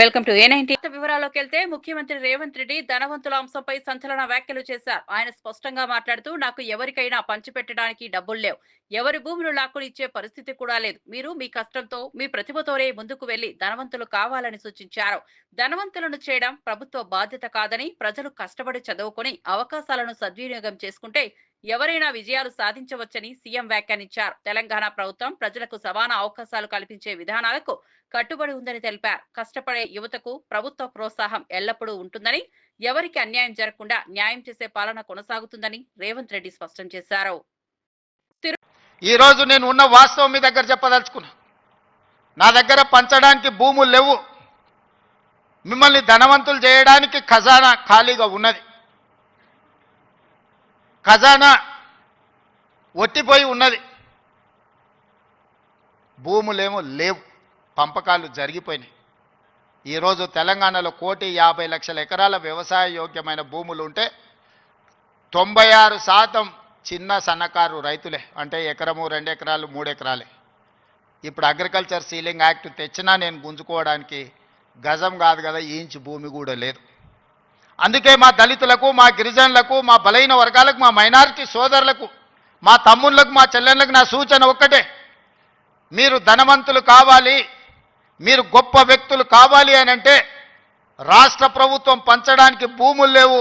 Welcome to A90 వివరాల్లోకి వెళ్తే ముఖ్యమంత్రి రేవంత్ రెడ్డి ధనవంతుల అంశంపై సంచలన వ్యాఖ్యలు చేశారు. ఆయన స్పష్టంగా మాట్లాడుతూ నాకు ఎవరికైనా పంచిపెట్టడానికి డబ్బులు లేవు, ఎవరి భూములు లాక్కుని ఇచ్చే పరిస్థితి కూడా లేదు. మీరు మీ కష్టంతో మీ ప్రతిభతోనే ముందుకు వెళ్లి ధనవంతులు కావాలని సూచించారు. ధనవంతులను చేయడం ప్రభుత్వ బాధ్యత కాదని, ప్రజలు కష్టపడి చదువుకొని అవకాశాలను సద్వినియోగం చేసుకుంటే ఎవరైనా విజయాలు సాధించవచ్చని సీఎం వ్యాఖ్యానించారు. తెలంగాణ ప్రభుత్వం ప్రజలకు సమాన అవకాశాలు కల్పించే విధానాలకు కట్టుబడి ఉందని తెలిపారు. కష్టపడే యువతకు ప్రభుత్వ ప్రోత్సాహం ఎల్లప్పుడూ ఉంటుందని, ఎవరికి అన్యాయం జరగకుండా న్యాయం చేసే పాలన కొనసాగుతుందని రేవంత్ రెడ్డి స్పష్టం చేశారు. ఈ రోజు నేను ఉన్న వాస్తవం మీ దగ్గర చెప్పదలుచుకున్నా. నా దగ్గర పంచడానికి భూములు లేవు, మిమ్మల్ని ధనవంతులు చేయడానికి ఖజానా ఖాళీగా ఉన్నది. ఖజానా ఒట్టిపోయి ఉన్నది, భూములేమో లేవు, పంపకాలు జరిగిపోయినాయి. ఈరోజు తెలంగాణలో 1,50,00,000 ఎకరాల వ్యవసాయ యోగ్యమైన భూములు ఉంటే 96% చిన్న సన్నకారు రైతులే, అంటే ఎకరము 2 ఎకరాలు 3 ఎకరాలే. ఇప్పుడు అగ్రికల్చర్ సీలింగ్ యాక్ట్ తెచ్చినా నేను గుంజుకోవడానికి గజం కాదు కదా, ఇంచు భూమి కూడా లేదు. అందుకే మా దళితులకు, మా గిరిజనులకు, మా బలైన వర్గాలకు, మా మైనారిటీ సోదరులకు, మా తమ్ముళ్లకు, మా చెల్లెళ్ళకు నా సూచన ఒక్కటే: మీరు ధనవంతులు కావాలి, మీరు గొప్ప వ్యక్తులు కావాలి అని అంటే రాష్ట్ర ప్రభుత్వం పంచడానికి భూములు లేవు,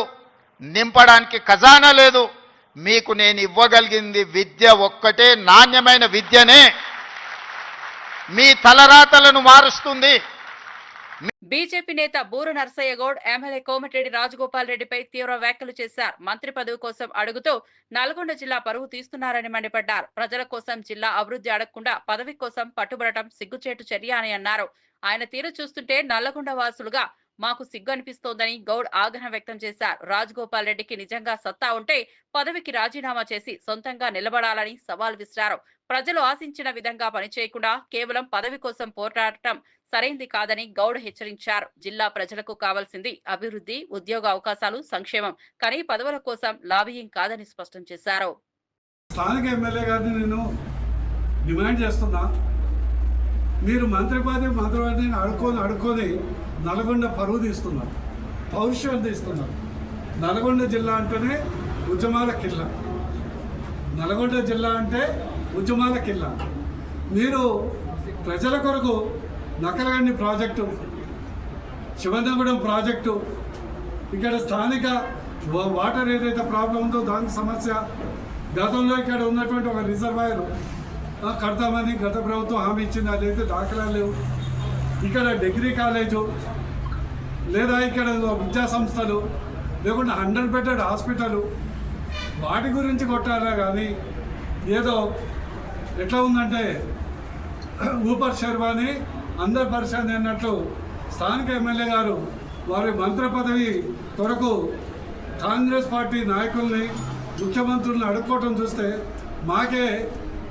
నింపడానికి ఖజానా లేదు. మీకు నేను ఇవ్వగలిగింది విద్య ఒక్కటే, నాణ్యమైన విద్యనే మీ తలరాతలను మారుస్తుంది. బీజేపీ నేత బూర నర్సయ్య గౌడ్ ఎమ్మెల్యే కోమటిరెడ్డి రాజగోపాల్ రెడ్డిపై తీవ్ర వ్యాఖ్యలు చేశారు. మంత్రి పదవి కోసం అడుగుతూ నల్గొండ జిల్లా పరువు తీస్తున్నారని మండిపడ్డారు. ప్రజల కోసం జిల్లా అభివృద్ధి అడగకుండా పదవి కోసం పట్టుబడటం సిగ్గుచేటు చర్య అని అన్నారు. ఆయన తీరు చూస్తుంటే నల్లగొండ వాసులుగా మాకు సిగ్గు అనిపిస్తోందని గౌడ్ ఆగ్రహం వ్యక్తం చేశారు. రాజగోపాల్ రెడ్డికి నిజంగా సత్తా ఉంటే పదవికి రాజీనామా చేసి సొంతంగా నిలబడాలని సవాల్ విసిరారు. ప్రజలు ఆశించిన విధంగా పనిచేయకుండా కేవలం పదవి కోసం పోరాడటం సరైంది కాదని గౌడ్ హెచ్చరించారు. జిల్లా ప్రజలకు కావాల్సింది అభివృద్ధి, ఉద్యోగ అవకాశాలు, సంక్షేమం, కానీ పదవుల కోసం లాబియింగ్ కాదని స్పష్టం చేశారు. స్థానిక ఎమ్మెల్యే గారిని నేను డిమాండ్ చేస్తున్నా, మీరు మంత్రిపదవిని అడుక్కొని నల్గొండ పరువు తీస్తున్నారు, పౌరుషం తీస్తున్నారు. నల్గొండ జిల్లా అంటేనే ఉద్యమాల కిల్ల, నల్గొండ జిల్లా అంటే ఉద్యమాల కిల్ల. మీరు ప్రజల కొరకు నకలగండి ప్రాజెక్టు, శివంతగూడెం ప్రాజెక్టు, ఇక్కడ స్థానిక వాటర్ ఏదైతే ప్రాబ్లం ఉందో దానికి సమస్య, గతంలో ఇక్కడ ఉన్నటువంటి ఒక రిజర్వాయర్ కడతామని గత ప్రభుత్వం హామీ ఇచ్చింది, అదైతే దాఖలాలు లేవు. ఇక్కడ డిగ్రీ కాలేజు లేదా ఇక్కడ విద్యా సంస్థలు లేకుండా 100 బెడెడ్ హాస్పిటలు, వాటి గురించి కొట్టారా కానీ ఏదో ఎట్లా ఉందంటే ఊపర్ శర్వాని అందరు పరిశాని అన్నట్లు స్థానిక ఎమ్మెల్యే గారు వారి మంత్రి పదవి కొరకు కాంగ్రెస్ పార్టీ నాయకుల్ని, ముఖ్యమంత్రులను అడుక్కోవటం చూస్తే మాకే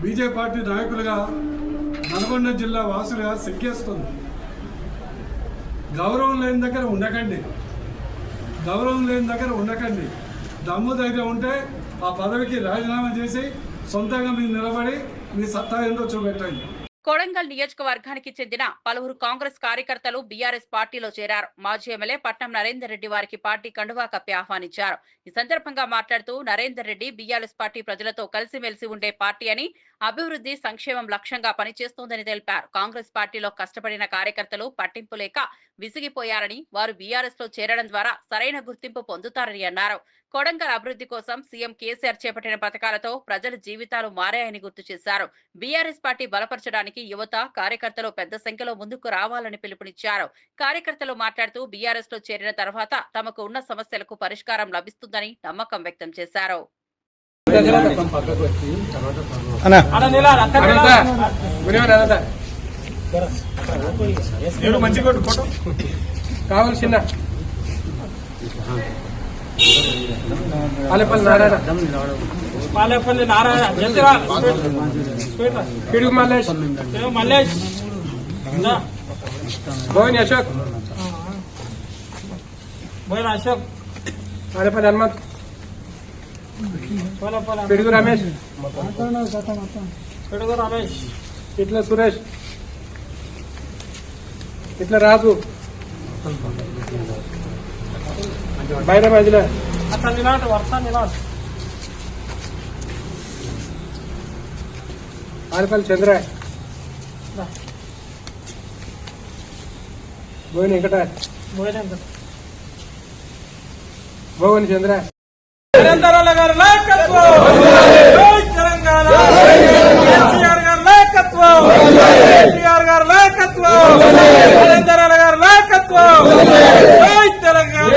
బీజేపీ పార్టీ నాయకులుగా, నల్గొండ జిల్లా వాసులుగా సిగ్గేస్తుంది. గౌరవం లేని దగ్గర ఉండకండి, గౌరవం లేని దగ్గర ఉండకండి. దమ్ము ధైర్యం ఉంటే ఆ పదవికి రాజీనామా చేసి సొంతంగా మీరు నిలబడి మీ సత్తా ఏందో చూపెట్టండి. కొడంగల్ నియోజకవర్గానికి చెందిన పలువురు కాంగ్రెస్ కార్యకర్తలు బీఆర్ఎస్ పార్టీలో చేరారు. మాజీ ఎమ్మెల్యే పట్నం నరేందర్ రెడ్డి వారికి పార్టీ కండువా కప్పి ఆహ్వానించారు. ఈ సందర్భంగా మాట్లాడుతూ నరేందర్ రెడ్డి బీఆర్ఎస్ పార్టీ ప్రజలతో కలిసిమెలిసి ఉండే పార్టీ అని, అభివృద్ధి సంక్షేమం లక్ష్యంగా పనిచేస్తోందని తెలిపారు. కాంగ్రెస్ పార్టీలో కష్టపడిన కార్యకర్తలు పట్టింపు లేక విసిగిపోయారని, వారు బీఆర్ఎస్ లో చేరడం ద్వారా సరైన గుర్తింపు పొందుతారని అన్నారు. కొడంగల్ అభివృద్ధి కోసం సీఎం కేసీఆర్ చేపట్టిన పథకాలతో ప్రజల జీవితాలు మారాయని గుర్తు చేశారు. బీఆర్ఎస్ పార్టీ బలపరచడానికి యువత, కార్యకర్తలు పెద్ద సంఖ్యలో ముందుకు రావాలని పిలుపునిచ్చారు. కార్యకర్తలు మాట్లాడుతూ బీఆర్ఎస్ లో చేరిన తర్వాత తమకు ఉన్న సమస్యలకు పరిష్కారం లభిస్తుందని నమ్మకం వ్యక్తం చేశారు. పాలేపల్లి నారాయణ, పిడుగు మల్లేష్, బోయిన్ అశోక్, బోయిన్ అశోక్, పాలేపల్లి హనుమంత్, పిడుగు రమేష్, పిడుగు రమేష్, ఇట్లా సురేష్, ఇట్లా రాజు, బయట మధ్యలో అట్లా నిలాంటి వర్షాన్ని నిలాంటి ఆరిపల్లి చంద్ర బోయిన వెంకట భోగని చంద్ర నరేంద్ర గారి నాయకత్వం తెలంగాణ కేసీఆర్ గారి నాయకత్వం కేసీఆర్ గారి నాయకత్వం నరేంద్ర గారి నాయకత్వం Telangana.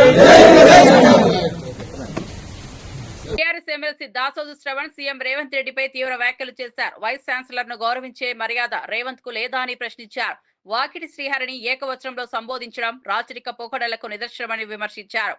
TRS MLC Dasoju Shravan CM Revanth రెడ్డిపై తీవ్ర వ్యాఖ్యలు చేశారు. వైస్ ఛాన్సలర్ ను గౌరవించే మర్యాద రేవంత్ కు లేదా అని ప్రశ్నించారు. వాకిటి శ్రీహరిని ఏకవచనంలో సంబోధించడం రాచరిక పోకడలకు నిదర్శనమని విమర్శించారు.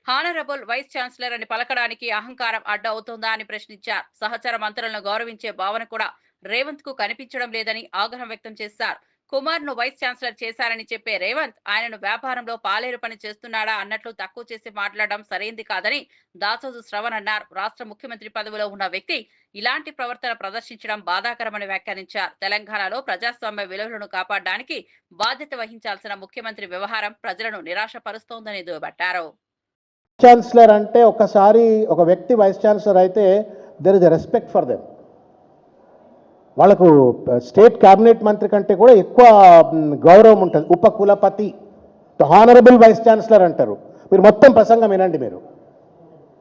హానరబుల్ వైస్ ఛాన్సలర్ అని పలకడానికి అహంకారం అడ్డు అవుతోందా అని ప్రశ్నించారు. సహచర మంత్రులను గౌరవించే భావన కూడా రేవంత్ కు కనిపించడం లేదని ఆగ్రహం వ్యక్తం చేశారు. కుమార్ ను వైస్ ఛాన్సలర్ చేశారని చెప్పే రేవంత్ ఆయనను వ్యాపారంలో పాలేరు పని చేస్తున్నాడా అన్నట్లు తక్కువ చేసి మాట్లాడడం సరైంది కాదని దాసోజు శ్రవణ్ అన్నారు. రాష్ట్ర ముఖ్యమంత్రి పదవిలో ఉన్న వ్యక్తి ఇలాంటి ప్రవర్తన ప్రదర్శించడం బాధాకరమని వ్యాఖ్యానించారు. తెలంగాణలో ప్రజాస్వామ్య విలువలను కాపాడడానికి బాధ్యత వహించాల్సిన ముఖ్యమంత్రి వ్యవహారం ప్రజలను నిరాశపరుస్తోందని దుయ్యబట్టారు. ఛాన్సలర్ అంటే ఒకసారి ఒక వ్యక్తి వైస్ ఛాన్సలర్ అయితే there is a respect for them. వాళ్ళకు స్టేట్ క్యాబినెట్ మంత్రి కంటే కూడా ఎక్కువ గౌరవం ఉంటుంది. ఉపకులపతి హానరబుల్ వైస్ ఛాన్సలర్ అంటారు. మీరు మొత్తం ప్రసంగం వినండి మీరు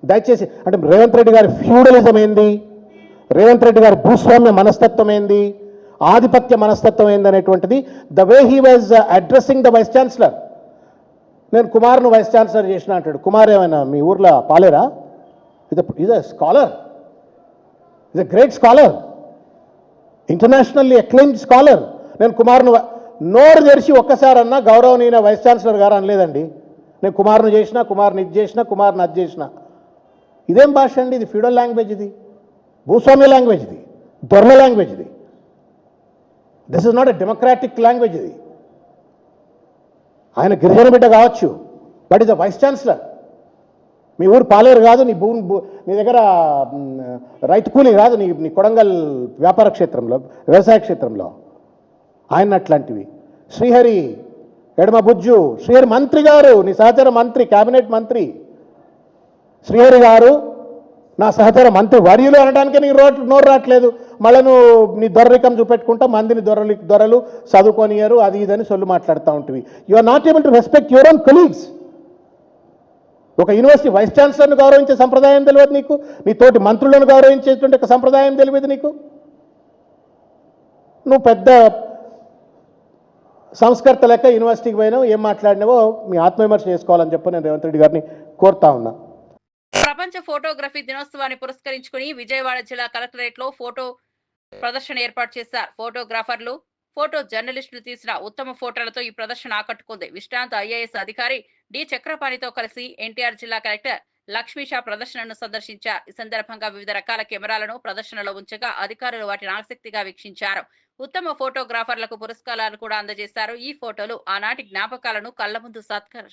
దయచేసి. అంటే రేవంత్ రెడ్డి గారి ఫ్యూడలిజం ఏంది, రేవంత్ రెడ్డి గారి భూస్వామ్య మనస్తత్వం ఏంది, ఆధిపత్య మనస్తత్వం ఏంది అనేటువంటిది the way he was addressing the vice chancellor. నేను కుమార్ను వైస్ ఛాన్సలర్ చేసిన అంటాడు. కుమార్ ఏమైనా మీ ఊర్లో పాలేరా? Is a scholar, is a great scholar, internationally acclaimed scholar. నేను కుమార్ను నోరు తెరిచి ఒక్కసారన్నా గౌరవనీయ వైస్ ఛాన్సలర్ గారు అనలేదండి. నేను కుమార్ను చేసిన, కుమార్ని ఇది చేసిన, కుమార్ని అది చేసిన. ఇదేం భాష అండి? ఇది ఫ్యూడల్ లాంగ్వేజ్, ఇది భూస్వామ్య లాంగ్వేజ్, ఇది దొరల లాంగ్వేజ్, ఇది this is not a democratic language. ఇది ఆయన గిరిజన బిడ్డ కావచ్చు, but is the vice chancellor. మీ ఊరు పాలేరు కాదు, నీ దగ్గర రైతు కూలీ కాదు, నీ కొడంగల్ వ్యాపార క్షేత్రంలో, వ్యవసాయ క్షేత్రంలో ఆయన అట్లాంటివి. శ్రీహరి ఎడమ బుజ్జు, శ్రీహరి మంత్రి గారు, నీ సహచర మంత్రి, క్యాబినెట్ మంత్రి శ్రీహరి గారు నా సహచర మంత్రి వర్యులు అనడానికి నీ నోరు రావట్లేదు. మళ్ళీ నువ్వు నీ దొరరికం చూపెట్టుకుంటా మందిని దొరలు చదువుకొనియరు అది ఇదని సొల్లు మాట్లాడుతూ ఉంటుంది. You are not able to respect your own colleagues. ఒక యూనివర్సిటీ వైస్ ఛాన్సలర్ను గౌరవించే సంప్రదాయం తెలియదు నీకు, నీ తోటి మంత్రులను గౌరవించేటువంటి ఒక సంప్రదాయం తెలియదు నీకు. నువ్వు పెద్ద సంస్కర్త లెక్క యూనివర్సిటీకి పోయినావు, ఏం మాట్లాడినావో మీ ఆత్మవిమర్శ చేసుకోవాలని చెప్పి నేను రేవంత్ రెడ్డి గారిని కోరుతా ఉన్నా. ప్రపంచ ఫోటోగ్రఫీ దినోత్సవాన్ని పురస్కరించుకుని విజయవాడ జిల్లా కలెక్టరేట్ లో ఫోటో ప్రదర్శన ఏర్పాటు చేశారు. ఫోటోగ్రాఫర్లు, ఫోటో జర్నలిస్టులు తీసిన ఉత్తమ ఫోటోలతో ఈ ప్రదర్శన ఆకట్టుకుంది. విశ్రాంత ఐఏఎస్ అధికారి డి చక్రపాణితో కలిసి ఎన్టీఆర్ జిల్లా కలెక్టర్ లక్ష్మీషా ప్రదర్శనను సందర్శించారు. ఈ సందర్భంగా వివిధ రకాల కెమెరాలను ప్రదర్శనలో ఉంచగా అధికారులు వాటిని ఆసక్తిగా వీక్షించారు. ఉత్తమ ఫోటోగ్రాఫర్లకు పురస్కారాలు కూడా అందజేశారు. ఈ ఫోటోలు ఆనాటి జ్ఞాపకాలను కళ్ల ముందు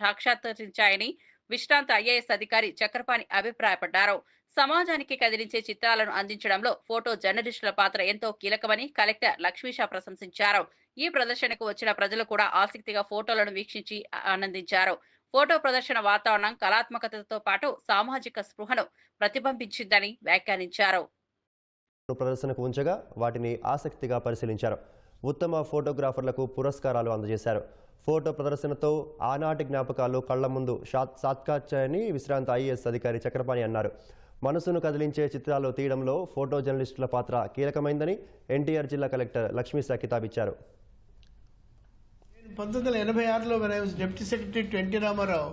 సాక్షాత్కరించాయని విశ్రాంత ఐఏఎస్ అధికారి చక్రపాణి అభిప్రాయపడ్డారు. సమాజానికి కదిలించే చిత్రాలను అందించడంలో ఫోటో జర్నలిస్టుల పాత్ర ఎంతో కీలకమని కలెక్టర్ లక్ష్మీషా ప్రశంసించారు. ఈ ప్రదర్శనకు వచ్చిన ప్రజలు కూడా ఆసక్తిగా ఫోటోలను వీక్షించి ఆనందించారు. ఫోటో ప్రదర్శన వాతావరణం కళాత్మకతతో పాటు సామాజిక స్పృహను ప్రతిబింబించిందని వ్యాఖ్యానించారు. ప్రదర్శనకు ఉంచగా వాటిని ఆసక్తిగా పరిశీలించారు. ఉత్తమ ఫోటోగ్రాఫర్లకు పురస్కారాలు అందజేశారు. ఫోటో ప్రదర్శనతో ఆనాటి జ్ఞాపకాలు కళ్ల ముందు సాక్షాత్కరించాయని విశ్రాంత ఐఏఎస్ అధికారి చక్రపాణి అన్నారు. మనసును కదిలించే చిత్రాలు తీయడంలో ఫోటో జర్నలిస్టుల పాత్ర కీలకమైందని ఎన్టీఆర్ జిల్లా కలెక్టర్ లక్ష్మీషా కితాబిచ్చారు. 1986లో when I was Deputy Secretary to N.T. Ramarao,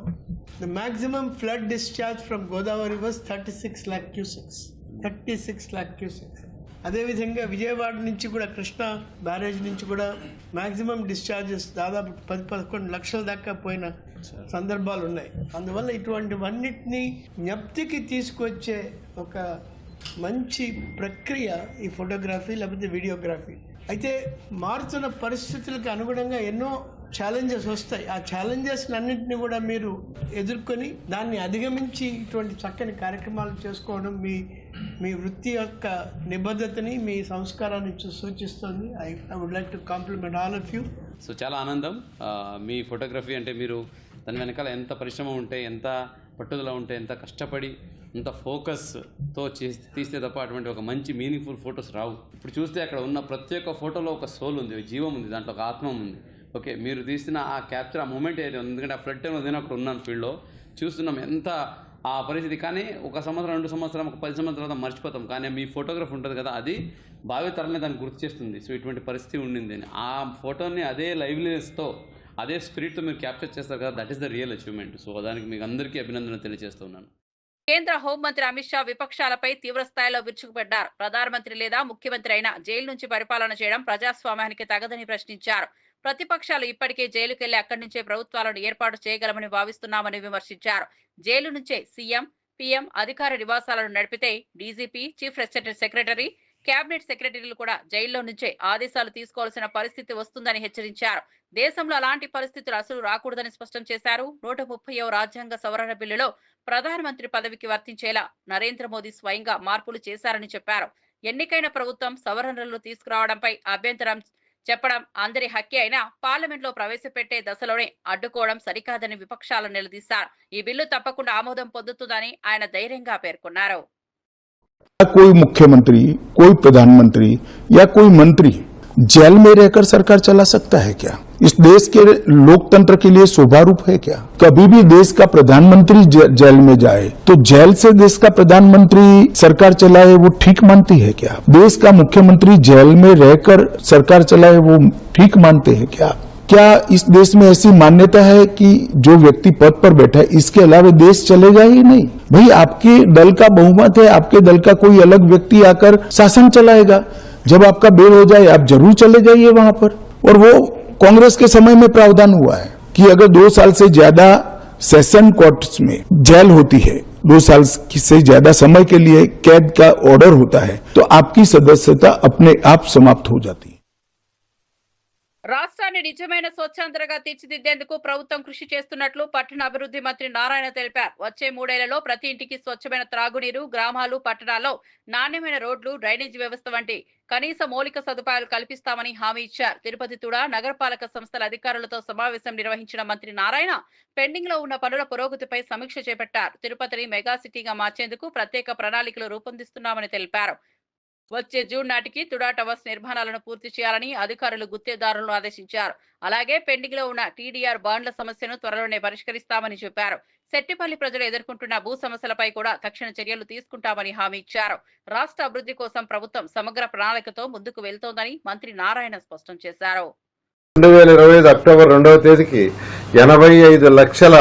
the maximum flood discharge from Godavari was 36 lakh cusecs. 36 lakh cusecs. అదేవిధంగా విజయవాడ నుంచి కూడా కృష్ణా బ్యారేజ్ నుంచి కూడా మ్యాక్సిమం డిశ్చార్జెస్ దాదాపు 10-11 లక్షల దాకా పోయిన సందర్భాలు ఉన్నాయి. అందువల్ల ఇటువంటివన్నిటినీ జ్ఞప్తికి తీసుకొచ్చే ఒక మంచి ప్రక్రియ ఈ ఫోటోగ్రఫీ లేకపోతే వీడియోగ్రఫీ. అయితే మారుతున్న పరిస్థితులకు అనుగుణంగా ఎన్నో ఛాలెంజెస్ వస్తాయి. ఆ ఛాలెంజెస్ అన్నింటినీ కూడా మీరు ఎదుర్కొని దాన్ని అధిగమించి ఇటువంటి చక్కని కార్యక్రమాలు చేసుకోవడం మీ వృత్తి యొక్క నిబద్ధతని, మీ సంస్కారాన్ని సూచిస్తుంది. I would like to compliment all of you so చాలా ఆనందం. మీ ఫోటోగ్రఫీ అంటే మీరు దాని వెనకాల ఎంత పరిశ్రమ ఉంటే, ఎంత పట్టుదల ఉంటే, ఎంత కష్టపడి, ఎంత ఫోకస్తో తీస్తే తప్ప అటువంటి ఒక మంచి మీనింగ్ఫుల్ ఫొటోస్ రావు. ఇప్పుడు చూస్తే అక్కడ ఉన్న ప్రతి ఒక్క ఫోటోలో ఒక సోల్ ఉంది, జీవం ఉంది, దాంట్లో ఒక ఆత్మ ఉంది. ఓకే, మీరు తీసిన ఆ క్యాప్చర్, ఆ మూమెంట్ ఏదైతే ఉంది, ఎందుకంటే ఆ ఫ్లడ్ టైం నేను అక్కడ ఉన్నాను ఫీల్డ్లో, చూస్తున్నాం ఎంత ఆ పరిస్థితి. కానీ ఒక సంవత్సరం, 2 సంవత్సరం, ఒక 10 సంవత్సరాల తర్వాత మర్చిపోతాం. కానీ మీ ఫోటోగ్రఫీ ఉంటుంది కదా, అది భావితరాలని దాన్ని గుర్తు చేస్తుంది. సో ఇటువంటి పరిస్థితి ఉండింది అని ఆ ఫోటోని అదే లైవ్లీనెస్తో, అదే స్పిరిట్తో మీరు క్యాప్చర్ చేస్తారు కదా, that is the real achievement. So దానికి మీకు అందరికీ అభినందనలు తెలియజేస్తున్నాను. కేంద్ర హోంమంత్రి అమిత్ షా విపక్షాలపై తీవ్ర స్థాయిలో విరుచుకుపడ్డారు. ప్రధానమంత్రి లేదా ముఖ్యమంత్రి అయినా జైలు నుంచి పరిపాలన చేయడం ప్రజాస్వామ్యానికి తగదని ప్రశ్నించారు. ప్రతిపక్షాలు ఇప్పటికే జైలుకెళ్లి అక్కడి నుంచే ప్రభుత్వాలను ఏర్పాటు చేయగలమని భావిస్తున్నామని విమర్శించారు. జైలు నుంచే సీఎం, పీఎం అధికార నివాసాలను నడిపితే డీజీపీ, చీఫ్ సెక్రటరీ, కేబినెట్ సెక్రటరీలు కూడా జైల్లో నుంచే ఆదేశాలు తీసుకోవాల్సిన పరిస్థితి వస్తుందని హెచ్చరించారు. దేశంలో అలాంటి పరిస్థితులు అసలు రాకూడదని స్పష్టం చేశారు. 130వ రాజ్యాంగ సవరణ బిల్లులో ప్రధానమంత్రి పదవికి వర్తించేలా నరేంద్ర మోదీ స్వయంగా మార్పులు చేశారని చెప్పారు. ఎన్నికైన ప్రభుత్వం సవరణలు తీసుకురావడంపై అభ్యంతరం చెప్పడం అందరి హక్కే అయినా పార్లమెంట్ లో ప్రవేశపెట్టే దశలోనే అడ్డుకోవడం సరికాదని విపక్షాలను నిలదీశారు. ఈ బిల్లు తప్పకుండా ఆమోదం పొందుతుందని ఆయన ధైర్యంగా పేర్కొన్నారు. कोई मुख्यमंत्री, कोई प्रधानमंत्री या कोई मंत्री जेल में रहकर सरकार चला सकता है क्या? इस देश के लोकतंत्र के लिए शोभा रूप है क्या? कभी भी देश का प्रधानमंत्री जेल में जाए तो जेल से देश का प्रधानमंत्री सरकार चलाए वो ठीक मानती है क्या? देश का मुख्यमंत्री जेल में रहकर सरकार चलाए वो ठीक मानते हैं क्या? क्या इस देश में ऐसी मान्यता है कि जो व्यक्ति पद पर बैठा है इसके अलावा देश चलेगा ही नहीं? भाई आपके दल का बहुमत है, आपके दल का कोई अलग व्यक्ति आकर शासन चलाएगा। जब आपका बेल हो जाए आप जरूर चले जाइए वहां पर। और वो कांग्रेस के समय में प्रावधान हुआ है कि अगर 2 साल से ज्यादा सेशन कोर्ट्स में जेल होती है, 2 साल से ज्यादा समय के लिए कैद का ऑर्डर होता है, तो आपकी सदस्यता अपने आप समाप्त हो जाती है। రాష్ట్రాన్ని నిజమైన స్వచ్ఛాంధ్రగా తీర్చిదిద్దేందుకు ప్రభుత్వం కృషి చేస్తున్నట్లు పట్టణ అభివృద్ధి మంత్రి నారాయణ తెలిపారు. వచ్చే 3 ఏళ్లలో ప్రతి ఇంటికి స్వచ్ఛమైన త్రాగునీరు, గ్రామాలు, పట్టణాల్లో నాణ్యమైన రోడ్లు, డ్రైనేజీ వ్యవస్థ వంటి కనీస మౌలిక సదుపాయాలు కల్పిస్తామని హామీ ఇచ్చారు. తిరుపతి తుడా నగరపాలక సంస్థల అధికారులతో సమావేశం నిర్వహించిన మంత్రి నారాయణ పెండింగ్ లో ఉన్న పనుల పురోగతిపై సమీక్ష చేపట్టారు. తిరుపతిని మెగా సిటీగా మార్చేందుకు ప్రత్యేక ప్రణాళికలు రూపొందిస్తున్నామని తెలిపారు. వచ్చే జూన్ నాటికి తుడా టవర్స్ నిర్మాణాలను పూర్తి చేయాలని అధికారులు గుత్తేదారులను ఆదేశించారు. అలాగే పెండింగ్ లో ఉన్న టీడీఆర్ బాండ్ల సమస్యను త్వరలోనే పరిష్కరిస్తామని చెప్పారు. సెట్టిపల్లి ప్రజలు ఎదుర్కొంటున్న భూ సమస్యలపై కూడా తక్షణ చర్యలు తీసుకుంటామని హామీ ఇచ్చారు. రాష్ట్ర అభివృద్ధి కోసం ప్రభుత్వం సమగ్ర ప్రణాళికతో ముందుకు వెళ్తోందని మంత్రి నారాయణ స్పష్టం చేశారు. 2025 అక్టోబర్ 2వ తేదీకి 85 లక్షల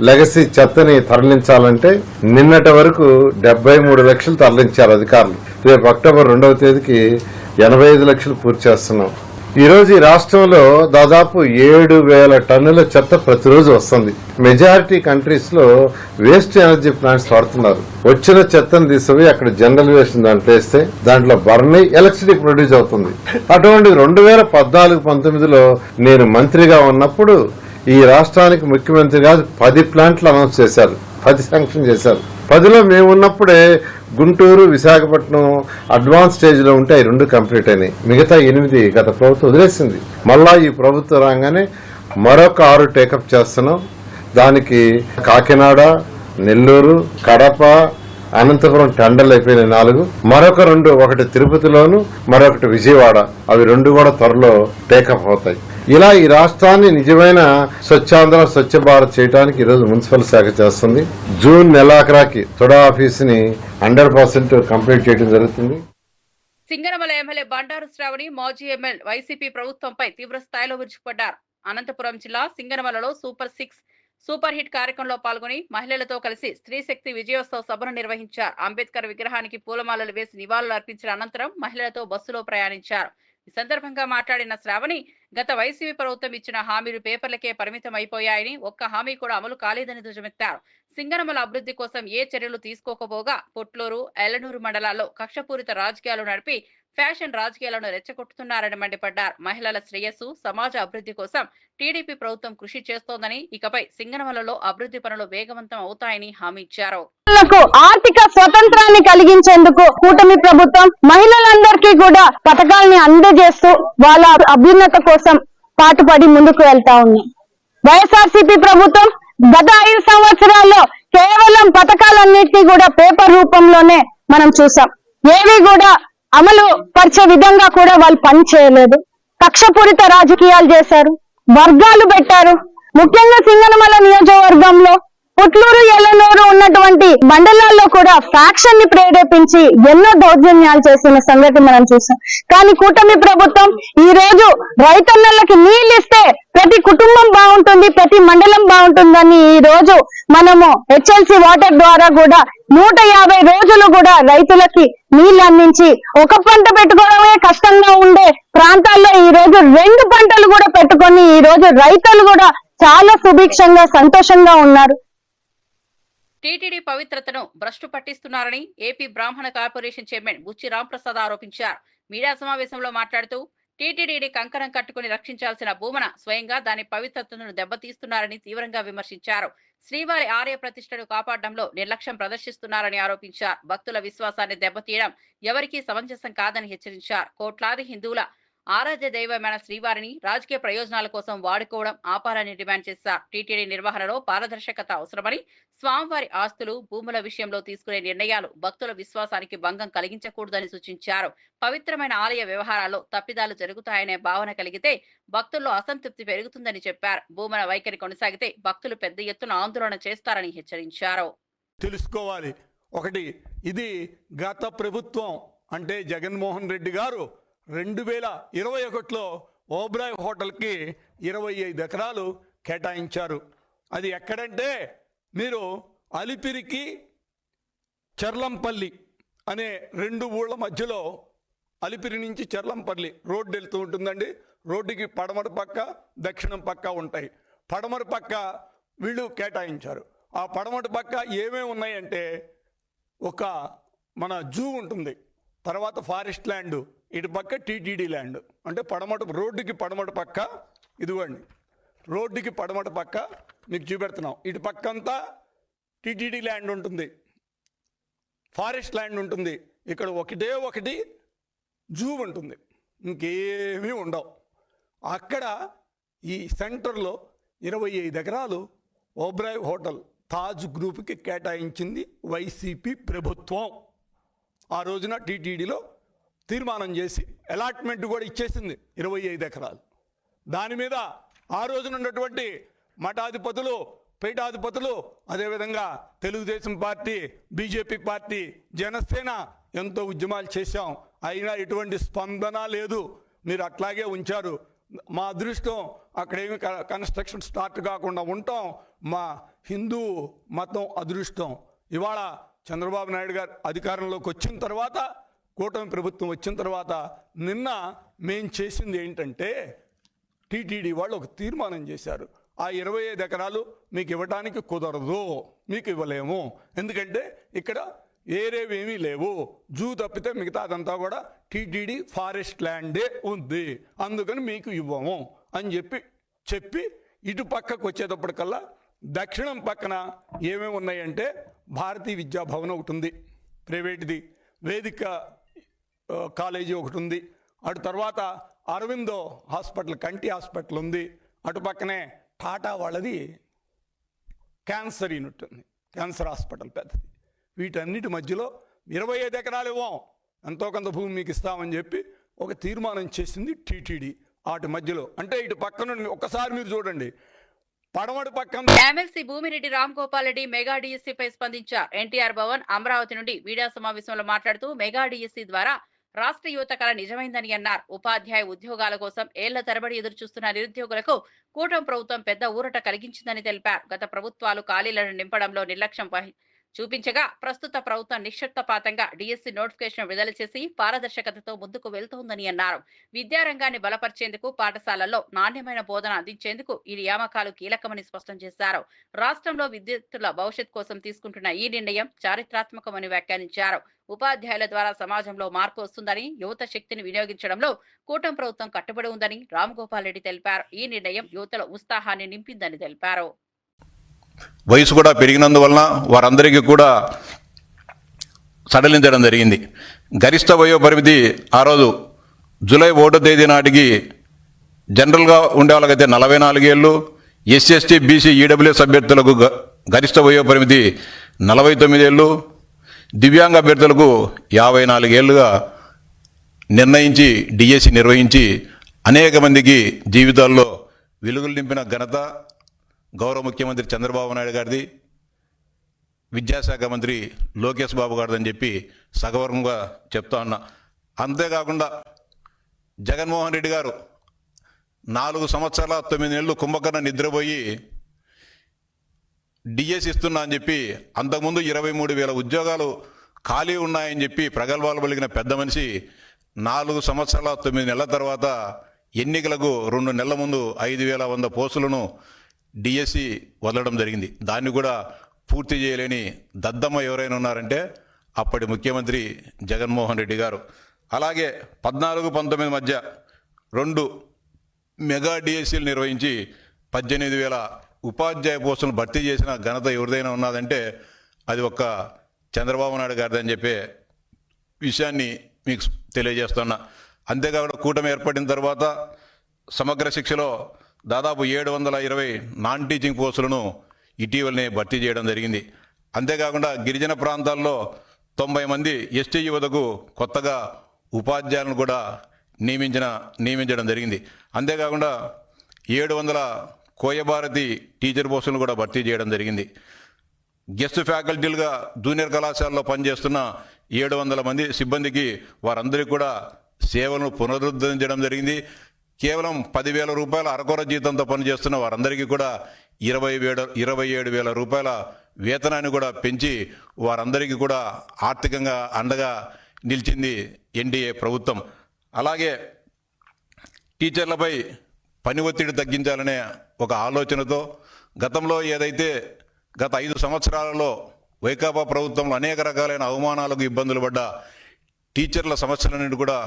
లెగసీ చెత్తని తరలించాలంటే నిన్నటి వరకు 73 లక్షలు తరలించారు అధికారులు. రేపు అక్టోబర్ 2వ తేదీకి 85 లక్షలు పూర్తి చేస్తున్నాం. ఈ రోజు ఈ రాష్ట్రంలో దాదాపు 7,000 టన్నుల చెత్త ప్రతిరోజు వస్తుంది. మెజారిటీ కంట్రీస్ లో వేస్ట్ ఎనర్జీ ప్లాంట్స్ వాడుతున్నారు. వచ్చిన చెత్తను తీసుకుపోయి అక్కడ జనరల్ వేస్ట్ దాంట్లో వేస్తే దాంట్లో బర్న్ అయి ఎలక్ట్రిసిటీ ప్రొడ్యూస్ అవుతుంది. అటువంటి 2014-19లో నేను మంత్రిగా ఉన్నప్పుడు ఈ రాష్ట్రానికి ముఖ్యమంత్రిగా 10 ప్లాంట్లు అనౌన్స్ చేశారు, 10 శాంక్షన్ చేశారు. 10లో మేము ఉన్నప్పుడే గుంటూరు, విశాఖపట్నం అడ్వాన్స్ స్టేజ్ లో ఉంటే అవి 2 కంప్లీట్ అయినాయి. మిగతా 8 గత ప్రభుత్వం వదిలేసింది. మళ్ళా ఈ ప్రభుత్వం రాగానే మరొక 6 టేకప్ చేస్తున్నాం. దానికి కాకినాడ, నెల్లూరు, కడప, అనంతపురం టెండర్లు అయిపోయినాయి 4. మరొక 2, ఒకటి తిరుపతిలోను, మరొకటి విజయవాడ. అవి 2 కూడా త్వరలో టేకప్ అవుతాయి. ఇలా ఈ రాష్ట్రాన్ని నిజమైన స్వచ్ఛాంధ్ర, స్వచ్ఛ భారత్ చేయడానికి ఈరోజు మున్సిపల్ శాఖ చేస్తుంది. జూన్ నెలాఖరాకి తుడా ఆఫీసుని 100% కంప్లీట్ చేయడం జరుగుతుంది. సింగనమల ఎమ్మెల్యే బండారు శ్రావణి మాజీ ఎమ్మెల్యే వైసీపీ ప్రభుత్వంపై తీవ్ర స్థాయిలో విరుచుకుపడ్డారు. అనంతపురం జిల్లా సింగనమలలో సూపర్ హిట్ కార్యక్రమంలో పాల్గొని మహిళలతో కలిసి స్త్రీ శక్తి విజయోత్సవ సభను నిర్వహించారు. అంబేద్కర్ విగ్రహానికి పూలమాలలు వేసి నివాళులు అర్పించిన అనంతరం మహిళలతో బస్సులో ప్రయాణించారు. ఈ సందర్భంగా మాట్లాడిన శ్రావణి గత వైసీపీ ప్రభుత్వం ఇచ్చిన హామీలు పేపర్లకే పరిమితం అయిపోయాయని, ఒక్క హామీ కూడా అమలు కాలేదని ధ్వజమెత్తారు. సింగనమల అభివృద్ధి కోసం ఏ చర్యలు తీసుకోకపోగా పొట్లూరు, ఎల్లనూరు మండలాల్లో కక్షపూరిత రాజకీయాలు నడిపి ఫ్యాషన్ రాజకీయాలను రెచ్చగొట్టుతున్నారని మండిపడ్డారు. మహిళల శ్రేయస్సు, సమాజ అభివృద్ధి కోసం టీడీపీ ప్రభుత్వం కృషి చేస్తోందని, ఇకపై సింగనమలలో అభివృద్ధి పనులు వేగవంతం అవుతాయని హామీ ఇచ్చారు. ఆర్థిక స్వతంత్రాన్ని కలిగించేందుకు కూటమి ప్రభుత్వం మహిళలందరికీ కూడా పథకాలని అందజేస్తూ వాళ్ళ అభ్యున్నత కోసం పాటుపడి ముందుకు వెళ్తా ఉన్నాం. వైఎస్ఆర్సీపీ ప్రభుత్వం గత 5 సంవత్సరాల్లో కేవలం పథకాలన్నింటినీ కూడా పేపర్ రూపంలోనే మనం చూసాం. ఏవి కూడా అమలు పరిచే విధంగా కూడా వాళ్ళు పని చేయలేదు. కక్షపూరిత రాజకీయాలు చేశారు, వర్గాలు పెట్టారు. ముఖ్యంగా సింగనమల నియోజకవర్గంలో పుట్లూరు, ఎల్లనూరు ఉన్నటువంటి మండలాల్లో కూడా ఫ్యాక్షన్ ని ప్రేరేపించి ఎన్నో దౌర్జన్యాలు చేసిన సంగతి మనం చూసాం. కానీ కూటమి ప్రభుత్వం ఈ రోజు రైతన్నలకి నీళ్ళు ఇస్తే ప్రతి కుటుంబం బాగుంటుంది, ప్రతి మండలం బాగుంటుందని ఈ రోజు మనము హెచ్ఎల్సి వాటర్ ద్వారా కూడా 150 రోజులు కూడా రైతులకి నీళ్లు అందించి ఒక పంట పెట్టుకోవడమే కష్టంగా ఉండే ప్రాంతాల్లో ఈ రోజు 2 పంటలు కూడా పెట్టుకొని ఈ రోజు రైతులు కూడా చాలా సుభిక్షంగా సంతోషంగా ఉన్నారు. టీటీడీ పవిత్రతను భ్రష్టు పట్టిస్తున్నారని ఏపీ బ్రాహ్మణ కార్పొరేషన్ చైర్మన్ బుచ్చి రాంప్రసాద్ ఆరోపించారు. మీడియా సమావేశంలో మాట్లాడుతూ టీటీడీని కంకణం కట్టుకుని రక్షించాల్సిన భూమన స్వయంగా దాని పవిత్రతను దెబ్బతీస్తున్నారని తీవ్రంగా విమర్శించారు. శ్రీవారి ఆలయ ప్రతిష్టను కాపాడడంలో నిర్లక్ష్యం ప్రదర్శిస్తున్నారని ఆరోపించారు. భక్తుల విశ్వాసాన్ని దెబ్బతీయడం ఎవరికీ సమంజసం కాదని హెచ్చరించారు. కోట్లాది హిందువుల ఆరాధ్య దైవమైన శ్రీవారిని రాజకీయ ప్రయోజనాల కోసం వాడుకోవడం ఆపాలని డిమాండ్ చేశారు. టీటీడీ నిర్వహణలో పారదర్శకత అవసరమని, స్వామివారి ఆస్తులు, భూముల విషయంలో తీసుకునే నిర్ణయాలు భక్తుల విశ్వాసానికి భంగం కలిగించకూడదని సూచించారు. పవిత్రమైన ఆలయ వ్యవహారాల్లో తప్పిదాలు జరుగుతాయనే భావన కలిగితే భక్తుల్లో అసంతృప్తి పెరుగుతుందని చెప్పారు. భూముల వైఖరి కొనసాగితే భక్తులు పెద్ద ఎత్తున ఆందోళన చేస్తారని హెచ్చరించారు. తెలుసుకోవాలి, ఒకటి, ఇది గత ప్రభుత్వం అంటే జగన్మోహన్ రెడ్డి గారు 2021లో ఓబ్రాయ్ హోటల్కి 25 ఎకరాలు కేటాయించారు. అది ఎక్కడంటే మీరు అలిపిరికి చర్లంపల్లి అనే 2 ఊళ్ళ మధ్యలో, అలిపిరి నుంచి చర్లంపల్లి రోడ్డు వెళ్తూ ఉంటుందండి. రోడ్డుకి పడమర పక్క, దక్షిణం పక్క ఉంటాయి. పడమర పక్క వీళ్ళు కేటాయించారు. ఆ పడమర పక్క ఏమేమి ఉన్నాయంటే ఒక మన జూ ఉంటుంది, తర్వాత ఫారెస్ట్ ల్యాండ్, ఇటు పక్క టీటీడీ ల్యాండ్. అంటే రోడ్డుకి పడమట పక్క, ఇదిగోండి రోడ్డుకి పడమట పక్క మీకు చూపెడుతున్నాం. ఇటు పక్క అంతా టీటీడీ ల్యాండ్ ఉంటుంది, ఫారెస్ట్ ల్యాండ్ ఉంటుంది. ఇక్కడ ఒకటి జూ ఉంటుంది, ఇంకేమీ ఉండవు. అక్కడ ఈ సెంటర్లో 25 ఎకరాలు ఓబ్రాయ్ హోటల్ తాజ్ గ్రూప్కి కేటాయించింది వైసీపీ ప్రభుత్వం. ఆ రోజున టీటీడీలో తీర్మానం చేసి అలాట్మెంట్ కూడా ఇచ్చేసింది 25 ఎకరాలు. దాని మీద ఆ రోజున ఉన్నటువంటి మఠాధిపతులు, పీఠాధిపతులు, అదేవిధంగా Telugu Desam party, BJP party, Janasena ఎంతో ఉద్యమాలు చేశాం. అయినా ఎటువంటి స్పందన లేదు. మీరు అట్లాగే ఉంచారు. మా అదృష్టం అక్కడేమి కన్స్ట్రక్షన్ స్టార్ట్ కాకుండా ఉంటాం. మా హిందూ మతం అదృష్టం. ఇవాళ చంద్రబాబు నాయుడు గారు అధికారంలోకి వచ్చిన తర్వాత, కూటమి ప్రభుత్వం వచ్చిన తర్వాత నిన్న మేం చేసింది ఏంటంటే టీటీడీ వాళ్ళు ఒక తీర్మానం చేశారు. ఆ 25 ఎకరాలు మీకు ఇవ్వడానికి కుదరదు, మీకు ఇవ్వలేము. ఎందుకంటే ఇక్కడ ఏరేవేమీ లేవు, జూ తప్పితే మిగతా అదంతా కూడా టీటీడీ ఫారెస్ట్ ల్యాండే ఉంది, అందుకని మీకు ఇవ్వము అని చెప్పి ఇటు పక్కకు వచ్చేటప్పటికల్లా దక్షిణం పక్కన ఏమేమి ఉన్నాయంటే భారతీయ విద్యాభవన్ ఒకటి ఉంది, ప్రైవేట్ది, వేదిక కాలేజీ ఒకటి ఉంది. అటు తర్వాత అరవిందో హాస్పిటల్, కంటి హాస్పిటల్ ఉంది. అటు పక్కనే టాటా వాళ్ళది క్యాన్సర్ యూనిట్ ఉంది, క్యాన్సర్ హాస్పిటల్ పెద్దది. వీటన్నిటి మధ్యలో 25 ఎకరాలు ఇవ్వం, ఎంతో కొంత భూమి మీకు ఇస్తామని చెప్పి ఒక తీర్మానం చేసింది టీటీడీ. వాటి మధ్యలో అంటే ఇటు పక్కన ఒక్కసారి మీరు చూడండి, పడమటి పక్కన ఎమ్మెల్సీ భూమిరెడ్డి రామ్ గోపాల్ రెడ్డి మెగా డిఎస్సీపై స్పందించారు. ఎన్టీఆర్ భవన్ అమరావతి నుండి మీడియా సమావేశంలో మాట్లాడుతూ మెగా డిఎస్సీ ద్వారా రాష్ట్ర యువత కళ నిజమైందని అన్నారు. ఉపాధ్యాయ ఉద్యోగాల కోసం ఏళ్ల తరబడి ఎదురుచూస్తున్న నిరుద్యోగులకు కూటమి ప్రభుత్వం పెద్ద ఊరట కలిగించిందని తెలిపారు. గత ప్రభుత్వాలు ఖాళీలను నింపడంలో నిర్లక్ష్యం చూపించగా ప్రస్తుత ప్రభుత్వం నిక్షిప్తపాతంగా డిఎస్సీ నోటిఫికేషన్ విడుదల చేసి పారదర్శకతతో ముందుకు వెళ్తోందని అన్నారు. విద్యారంగాన్ని బలపరిచేందుకు, పాఠశాలల్లో నాణ్యమైన బోధన అందించేందుకు ఈ నియామకాలు కీలకమని స్పష్టం చేశారు. రాష్ట్రంలో విద్యార్థుల భవిష్యత్ కోసం తీసుకుంటున్న ఈ నిర్ణయం చారిత్రాత్మకమని వ్యాఖ్యానించారు. ఉపాధ్యాయుల ద్వారా సమాజంలో మార్పు వస్తుందని, యువత శక్తిని వినియోగించడంలో కూటమి ప్రభుత్వం కట్టుబడి ఉందని రామ్ గోపాల్ రెడ్డి తెలిపారు. ఈ నిర్ణయం యువతలో ఉత్సాహాన్ని నింపిందని తెలిపారు. వయసు కూడా పెరిగినందువలన వారందరికీ కూడా సడలించడం జరిగింది. గరిష్ట వయోపరిమితి ఆ రోజు జూలై 1వ తేదీ నాటికి జనరల్గా ఉండే వాళ్ళకైతే 44 ఏళ్ళు, ఎస్సీ ఎస్టీ బీసీ ఈడబ్ల్యూఎస్ అభ్యర్థులకు గరిష్ట వయో పరిమితి 49 ఏళ్ళు, దివ్యాంగ అభ్యర్థులకు 54 ఏళ్ళుగా నిర్ణయించి డిఎస్సి నిర్వహించి అనేక మందికి జీవితాల్లో వెలుగులు నింపిన ఘనత గౌరవ ముఖ్యమంత్రి చంద్రబాబు నాయుడు గారిది, విద్యాశాఖ మంత్రి లోకేష్ బాబు గారిదని చెప్పి సగౌరవంగా చెప్తా ఉన్నా. అంతేకాకుండా జగన్మోహన్ రెడ్డి గారు 4 సంవత్సరాల 9 నెలలు కుంభకర్ణ నిద్రపోయి డిఎస్ ఇస్తున్నా అని చెప్పి అంతకుముందు 23,000 ఉద్యోగాలు ఖాళీ ఉన్నాయని చెప్పి ప్రగల్భాలు పలికిన పెద్ద మనిషి 4 సంవత్సరాల 9 నెలల తర్వాత ఎన్నికలకు 2 నెలల ముందు 5,100 పోస్టులను డిఎస్సి వదలడం జరిగింది. దాన్ని కూడా పూర్తి చేయలేని దద్దమ్మ ఎవరైనా ఉన్నారంటే అప్పటి ముఖ్యమంత్రి జగన్మోహన్ రెడ్డి గారు. అలాగే 14-19 మధ్య 2 మెగా డిఎస్సీలు నిర్వహించి 18,000 ఉపాధ్యాయ పోస్టులను భర్తీ చేసిన ఘనత ఎవరిదైనా ఉన్నదంటే అది ఒక్క చంద్రబాబు నాయుడు గారిదని చెప్పే విషయాన్ని మీకు తెలియజేస్తున్నా. అంతేకాకుండా కూటమి ఏర్పడిన తర్వాత సమగ్ర శిక్షలో దాదాపు 720 నాన్ టీచింగ్ పోస్టులను ఇటీవలనే భర్తీ చేయడం జరిగింది. అంతేకాకుండా గిరిజన ప్రాంతాల్లో 90 మంది ఎస్టీ యువతకు కొత్తగా ఉపాధ్యాయులను కూడా నియమించడం జరిగింది. అంతేకాకుండా 700 కోయభారతి టీచర్ పోస్టులను కూడా భర్తీ చేయడం జరిగింది. గెస్ట్ ఫ్యాకల్టీలుగా జూనియర్ కళాశాలలో పనిచేస్తున్న 700 మంది సిబ్బందికి వారందరికీ కూడా సేవలను పునరుద్ధరించడం జరిగింది. కేవలం 10,000 రూపాయల అరకొర జీతంతో పనిచేస్తున్న వారందరికీ కూడా 27,000 రూపాయల వేతనాన్ని కూడా పెంచి వారందరికీ కూడా ఆర్థికంగా అండగా నిలిచింది ఎన్డీఏ ప్రభుత్వం. అలాగే టీచర్లపై పని ఒత్తిడి తగ్గించాలనే ఒక ఆలోచనతో గతంలో ఏదైతే గత 5 సంవత్సరాలలో వైకాపా ప్రభుత్వంలో అనేక రకాలైన అవమానాలకు ఇబ్బందులు పడ్డ టీచర్ల సమస్యలన్నింటి కూడా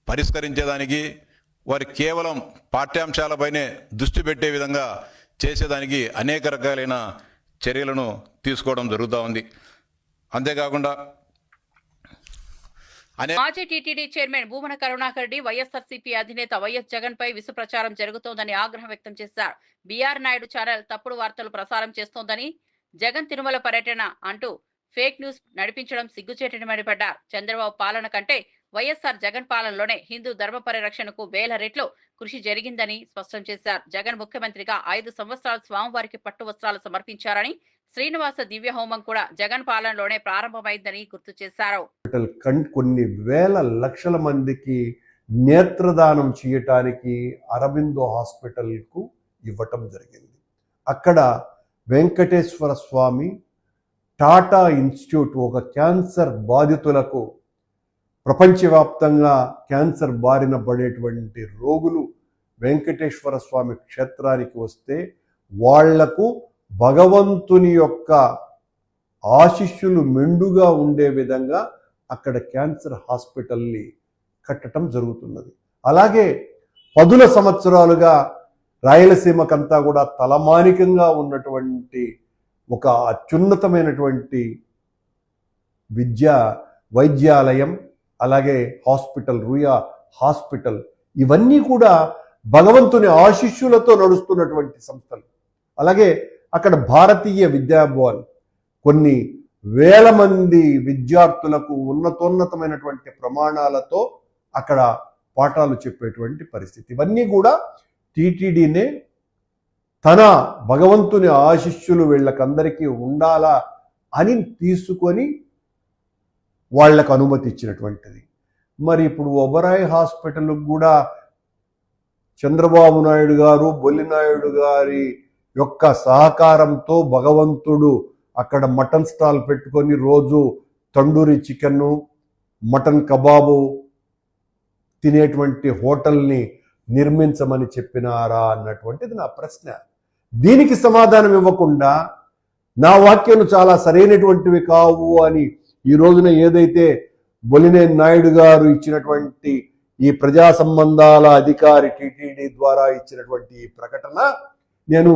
పరిష్కరించేదానికి వారి కేవలం పాఠ్యాంశాలపైనే దృష్టి పెట్టే విధంగా చేసేదానికి అనేక రకాలైన చర్యలను తీసుకోవడం జరుగుతూ ఉంది. అంతేకాకుండా మాజీ టీటీడీ చైర్మన్ భూమన కరుణాకర్ రెడ్డి వైఎస్ఆర్సీపీ అధినేత వైఎస్ జగన్ పై విసు ప్రచారం జరుగుతోందని ఆగ్రహం వ్యక్తం చేశారు. బీఆర్ నాయుడు ఛానల్ తప్పుడు వార్తలు ప్రసారం చేస్తోందని, జగన్ తిరుమల పర్యటన అంటూ ఫేక్ న్యూస్ నడిపించడం సిగ్గుచేటని మండిపడ్డారు. చంద్రబాబు పాలన కంటే వైఎస్ఆర్ జగన్ పాలనలోనే హిందూ ధర్మ పరిరక్షణకు 1000 రెట్లు కృషి జరిగిందని స్పష్టం చేశారు. జగన్ ముఖ్యమంత్రిగా 5 సంవత్సరాలు స్వామివారికి పట్టు వస్త్రాలు సమర్పించారని, శ్రీనివాస దివ్య హోమం కూడా జగన్ పాలనలోనే ప్రారంభమైందని గుర్తు చేశారు. కొన్ని వేల లక్షల మందికి నేత్రదానం చేయటానికి అరబిందో హాస్పిటల్కు ఇవ్వటం జరిగింది. అక్కడ వెంకటేశ్వర స్వామి టాటా ఇన్స్టిట్యూట్ ఒక క్యాన్సర్ బాధితులకు, ప్రపంచవ్యాప్తంగా క్యాన్సర్ బారిన పడేటువంటి రోగులు వెంకటేశ్వర స్వామి క్షేత్రానికి వస్తే వాళ్లకు భగవంతుని యొక్క ఆశీస్సులు మెండుగా ఉండే విధంగా అక్కడ క్యాన్సర్ హాస్పిటల్ని కట్టడం జరుగుతున్నది. అలాగే 10 సంవత్సరాలుగా రాయలసీమకంతా కూడా తలమానికంగా ఉన్నటువంటి ఒక అత్యున్నతమైనటువంటి వైద్యాలయం, అలాగే హాస్పిటల్, రుయా హాస్పిటల్, ఇవన్నీ కూడా భగవంతుని ఆశీస్సులతో నడుస్తున్నటువంటి సంస్థలు. అలాగే అక్కడ భారతీయ విద్యాభవన్ కొన్ని వేల మంది విద్యార్థులకు ఉన్నతోన్నతమైనటువంటి ప్రమాణాలతో అక్కడ పాఠాలు చెప్పేటువంటి పరిస్థితి. ఇవన్నీ కూడా టీటీడీనే తన భగవంతుని ఆశీస్సులు వీళ్ళకందరికీ ఉండాలా అని తీసుకొని వాళ్లకు అనుమతి ఇచ్చినటువంటిది. మరి ఇప్పుడు ఒబరాయ్ హాస్పిటల్కి కూడా చంద్రబాబు నాయుడు గారు, బొల్లినాయుడు గారి యొక్క సహకారంతో భగవంతుడు అక్కడ మటన్ స్టాల్ పెట్టుకొని రోజు తండూరి చికెన్, మటన్ కబాబు తినేటువంటి హోటల్ని నిర్మించమని చెప్పినారా అన్నటువంటిది నా ప్రశ్న. దీనికి సమాధానం ఇవ్వకుండా నా వాక్యాలు చాలా సరైనటువంటివి కావు అని ఈ రోజున ఏదైతే బొలినేని నాయుడు గారు ఇచ్చినటువంటి ఈ ప్రజా సంబంధాల అధికారి టీటీడీ ద్వారా ఇచ్చినటువంటి ఈ ప్రకటన, నేను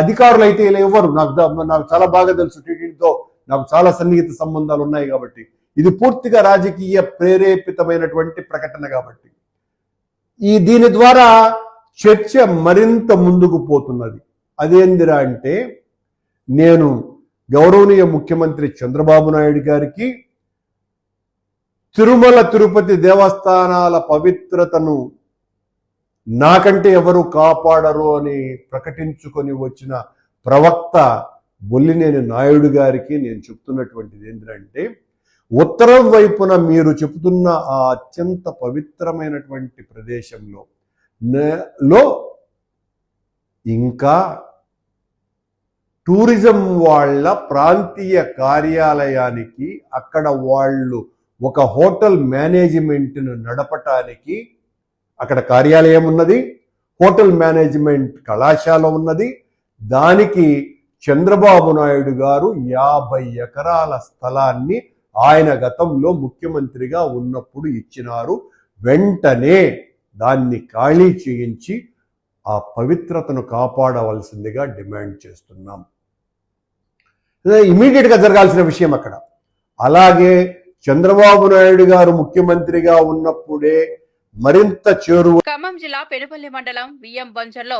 అధికారులు అయితే ఇలా ఇవ్వరు, నాకు చాలా బాగా తెలుసు, టీటీడీతో నాకు చాలా సన్నిహిత సంబంధాలు ఉన్నాయి కాబట్టి ఇది పూర్తిగా రాజకీయ ప్రేరేపితమైనటువంటి ప్రకటన. కాబట్టి దీని ద్వారా చర్చ మరింత ముందుకు పోతున్నది. అదేందిరా అంటే, నేను గౌరవనీయ ముఖ్యమంత్రి చంద్రబాబు నాయుడు గారికి తిరుమల తిరుపతి దేవస్థానాల పవిత్రతను నాకంటే ఎవరు కాపాడరు అని ప్రకటించుకొని వచ్చిన ప్రవక్త బొల్లినేని నాయుడు గారికి నేను చెప్తున్నటువంటిది ఏంటంటే, ఉత్తరం వైపున మీరు చెబుతున్న ఆ అత్యంత పవిత్రమైనటువంటి ప్రదేశంలో ఇంకా టూరిజం వాళ్ళ ప్రాంతీయ కార్యాలయానికి అక్కడ వాళ్ళు ఒక హోటల్ మేనేజ్మెంట్ను నడపటానికి అక్కడ కార్యాలయం ఉన్నది, హోటల్ మేనేజ్మెంట్ కళాశాల ఉన్నది. దానికి చంద్రబాబు నాయుడు గారు 50 ఎకరాల స్థలాన్ని ఆయన గతంలో ముఖ్యమంత్రిగా ఉన్నప్పుడు ఇచ్చినారు. వెంటనే దాన్ని ఖాళీ చేయించి ఆ పవిత్రతను కాపాడవలసిందిగా డిమాండ్ చేస్తున్నాం. ఇమీడియట్గా జరగాల్సిన విషయం అక్కడ. అలాగే చంద్రబాబు నాయుడు గారు ముఖ్యమంత్రిగా ఉన్నప్పుడే మరింత చేరువ. ఖమ్మం జిల్లా పెనుపల్లి మండలం విఎం బంజర్లో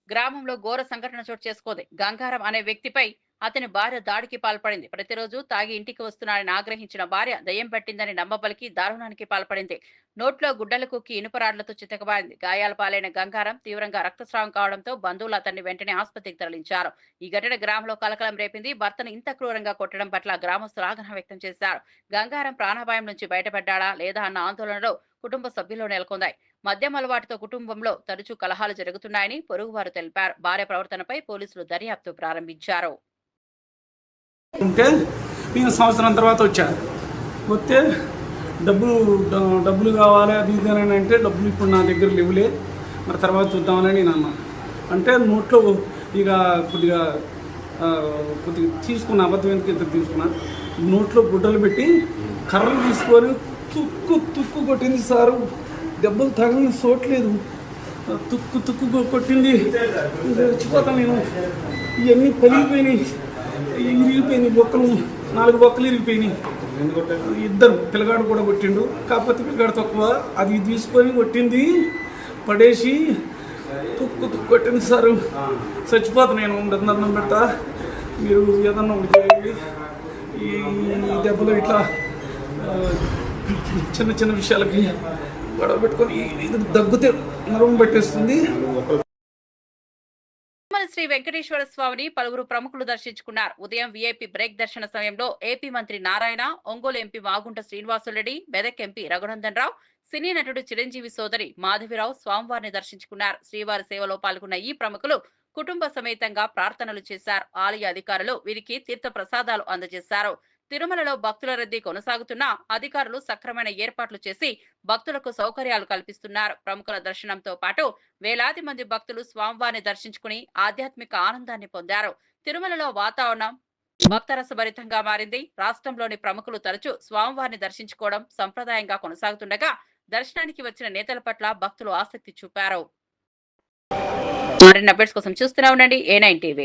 గ్రామంలో ఘోర సంఘటన చోటు చేసుకుంది. గంగారం అనే వ్యక్తిపై అతని భార్య దాడికి పాల్పడింది. ప్రతిరోజు తాగి ఇంటికి వస్తున్నాడని ఆగ్రహించిన భార్య దయ్యం పట్టిందని నమ్మబలికి దారుణానికి పాల్పడింది. నోట్లో గుడ్డలు కుక్కి ఇనుపరాడ్లతో చితకబారింది. గాయాల పాలైన గంగారం తీవ్రంగా రక్తస్రావం కావడంతో బంధువులు అతన్ని వెంటనే ఆసుపత్రికి తరలించారు. ఈ ఘటన గ్రామంలో కలకలం రేపింది. భర్తను ఇంత క్రూరంగా కొట్టడం పట్ల గ్రామస్తులు ఆగ్రహం వ్యక్తం చేశారు. గంగారం ప్రాణాపాయం నుంచి బయటపడ్డాడా లేదా అన్న ఆందోళనలో కుటుంబ సభ్యులు నెలకొందాయి. మద్యం అలవాటుతో కుటుంబంలో తరచూ కలహాలు జరుగుతున్నాయని పొరుగువారు తెలిపారు. భార్య ప్రవర్తనపై పోలీసులు దర్యాప్తు ప్రారంభించారు. ఉంటే నేను సంవత్సరం తర్వాత వచ్చాను. వస్తే డబ్బులు కావాలి అది ఇది అని అంటే, డబ్బులు ఇప్పుడు నా దగ్గర లేవులే, మరి తర్వాత చూద్దామని నేను అన్నాను. అంటే నోట్లో ఇక కొద్దిగా తీసుకున్న, అబద్ధం ఎందుకు ఇంత తీసుకున్నా, నోట్లో గుడ్డలు పెట్టి కర్రలు తీసుకొని తుక్కు కొట్టింది సారు. దెబ్బలు తగిన చోట్లేదు, తుక్కు కొట్టింది. చచ్చిపోతాను నేను. ఇవన్నీ పలిగిపోయినాయి, ఇరిగిపోయినాయి, బొక్కలు 4 బొక్కలు ఇరిగిపోయినాయి. ఇద్దరు పిల్లగాడు కూడా కొట్టిండు, కాకపోతే పిల్లగాడు తక్కువ. అది తీసుకొని కొట్టింది, పడేసి తుక్కు కొట్టింది సారు. చచ్చిపోతాను నేను. దండం పెడతా, మీరు ఏదన్నా ఒకటి చేయండి. ఈ దెబ్బలు ఇట్లా చిన్న చిన్న విషయాలకి గొడవ పెట్టుకొని ఇది దగ్గుతే నరం పెట్టేస్తుంది. శ్రీ వెంకటేశ్వర స్వామిని పలువురు ప్రముఖులు దర్శించుకున్నారు. ఉదయం వీఐపీ బ్రేక్ దర్శన సమయంలో ఏపీ మంత్రి నారాయణ, ఒంగోలు ఎంపీ మాగుంట శ్రీనివాసులరెడ్డి, మెదక్ ఎంపీ రఘునందన్ రావు, సినీ నటుడు చిరంజీవి సోదరి మాధవిరావు స్వామివారిని దర్శించుకున్నారు. శ్రీవారి సేవలో పాల్గొన్న ఈ ప్రముఖులు కుటుంబ సమేతంగా ప్రార్థనలు చేశారు. ఆలయ అధికారులు వీరికి తీర్థ ప్రసాదాలు అందజేశారు. తిరుమలలో భక్తుల రద్దీ కొనసాగుతున్నా అధికారులు సక్రమైన ఏర్పాట్లు చేసి భక్తులకు సౌకర్యాలు కల్పిస్తున్నారు. ప్రముఖుల దర్శనంతో పాటు వేలాది మంది భక్తులు స్వామివారిని దర్శించుకుని ఆధ్యాత్మిక ఆనందాన్ని పొందారు. తిరుమలలో వాతావరణం భక్తరసభరితంగా మారింది. రాష్ట్రంలోని ప్రముఖులు తరచూ స్వామివారిని దర్శించుకోవడం సంప్రదాయంగా కొనసాగుతుండగా దర్శనానికి వచ్చిన నేతల పట్ల భక్తులు ఆసక్తి చూపారు. మరిన్ని అప్డేట్స్ కోసం చూస్తూనే ఉండండి A9 TV.